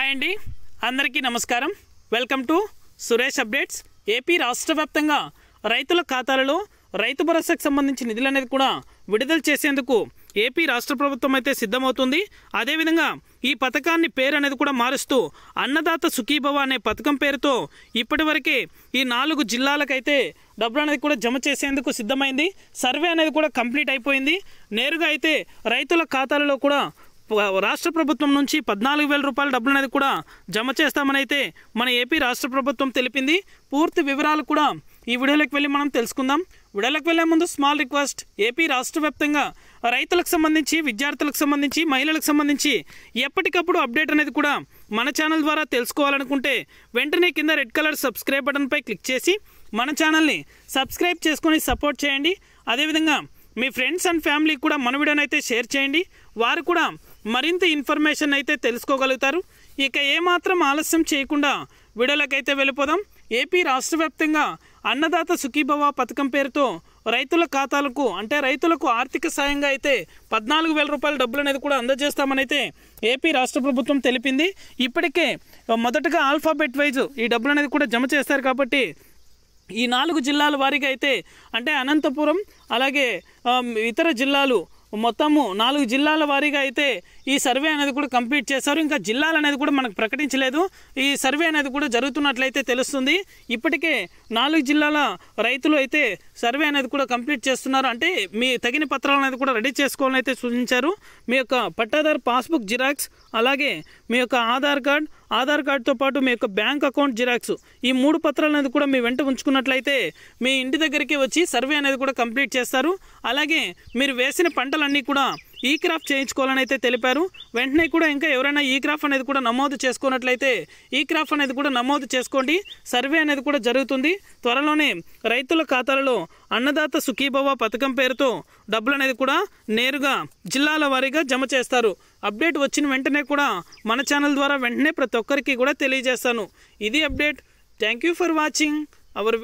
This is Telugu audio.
హాయ్ అండి, అందరికీ నమస్కారం. Welcome to Suresh updates. AP రాష్ట్ర వ్యాప్తంగా రైతుల ఖాతాలలో రైతు భరోసాకు సంబంధించి నిధులు అనేది కూడా విడుదల చేసేందుకు ఏపీ రాష్ట్ర ప్రభుత్వం అయితే సిద్ధమవుతుంది. అదేవిధంగా ఈ పథకాన్ని పేరు అనేది కూడా మారుస్తూ అన్నదాత సుఖీభవ అనే పథకం పేరుతో ఇప్పటివరకే ఈ 4 జిల్లాలకైతే డబ్బులు అనేది కూడా జమ చేసేందుకు సిద్ధమైంది. సర్వే అనేది కూడా కంప్లీట్ అయిపోయింది. నేరుగా అయితే రైతుల ఖాతాలలో కూడా రాష్ట్ర ప్రభుత్వం నుంచి 14,000 రూపాయల డబ్బులు అనేది కూడా జమ చేస్తామని అయితే మన ఏపీ రాష్ట్ర ప్రభుత్వం తెలిపింది. పూర్తి వివరాలు కూడా ఈ వీడియోలోకి వెళ్ళి మనం తెలుసుకుందాం. వీడియోలోకి వెళ్ళే ముందు స్మాల్ రిక్వెస్ట్, ఏపీ రాష్ట్ర వ్యాప్తంగా రైతులకు సంబంధించి, విద్యార్థులకు సంబంధించి, మహిళలకు సంబంధించి ఎప్పటికప్పుడు అప్డేట్ అనేది కూడా మన ఛానల్ ద్వారా తెలుసుకోవాలనుకుంటే వెంటనే కింద రెడ్ కలర్ సబ్స్క్రైబ్ బటన్పై క్లిక్ చేసి మన ఛానల్ని సబ్స్క్రైబ్ చేసుకొని సపోర్ట్ చేయండి. అదేవిధంగా మీ ఫ్రెండ్స్ అండ్ ఫ్యామిలీ కూడా మన వీడియోని అయితే షేర్ చేయండి. వారు కూడా మరింత ఇన్ఫర్మేషన్ అయితే తెలుసుకోగలుగుతారు. ఇక ఏమాత్రం ఆలస్యం చేయకుండా వీడియోలోకి అయితే వెళ్ళిపోదాం. ఏపీ రాష్ట్ర వ్యాప్తంగా అన్నదాత సుఖీభవ పథకం పేరుతో రైతుల ఖాతాలకు అంటే రైతులకు ఆర్థిక సాయంగా అయితే 14,000 రూపాయల డబ్బులు అనేది కూడా అందజేస్తామని అయితే ఏపీ రాష్ట్ర ప్రభుత్వం తెలిపింది. ఇప్పటికే మొదటగా ఆల్ఫాబెట్ వైజ్ ఈ డబ్బులు అనేది కూడా జమ చేస్తారు. కాబట్టి ఈ 4 జిల్లాల వారీగా అయితే అంటే అనంతపురం అలాగే ఇతర జిల్లాలు మొత్తము 4 జిల్లాల వారీగా అయితే ఈ సర్వే అనేది కూడా కంప్లీట్ చేశారు. ఇంకా జిల్లాలు అనేది కూడా మనకు ప్రకటించలేదు. ఈ సర్వే అనేది కూడా జరుగుతున్నట్లయితే తెలుస్తుంది. ఇప్పటికే 4 జిల్లాల రైతులు అయితే సర్వే అనేది కూడా కంప్లీట్ చేస్తున్నారు. అంటే మీ తగిన పత్రాలు అనేది కూడా రెడీ చేసుకోవాలని అయితే సూచించారు. మీ యొక్క పట్టాదారు పాస్బుక్ జిరాక్స్, అలాగే మీ యొక్క ఆధార్ కార్డుతో పాటు మీ యొక్క బ్యాంక్ అకౌంట్ జిరాక్స్, ఈ 3 పత్రాలు అనేది కూడా మీ వెంట ఉంచుకున్నట్లయితే మీ ఇంటి దగ్గరికి వచ్చి సర్వే అనేది కూడా కంప్లీట్ చేస్తారు. అలాగే మీరు వేసిన పంటలన్నీ కూడా ఈ క్రాప్ చేయించుకోవాలని అయితే తెలిపారు. వెంటనే కూడా ఇంకా ఎవరైనా ఈ క్రాప్ అనేది కూడా నమోదు చేసుకున్నట్లయితే ఈ క్రాప్ అనేది కూడా నమోదు చేసుకోండి. సర్వే అనేది కూడా జరుగుతుంది. త్వరలోనే రైతుల ఖాతాలలో అన్నదాత సుఖీభవ పథకం పేరుతో డబ్బులు అనేది కూడా నేరుగా జిల్లాల వారీగా జమ చేస్తారు. అప్డేట్ వచ్చిన వెంటనే కూడా మన ఛానల్ ద్వారా వెంటనే ప్రతి ఒక్కరికి కూడా తెలియజేస్తాను. ఇది update. Thank you for watching our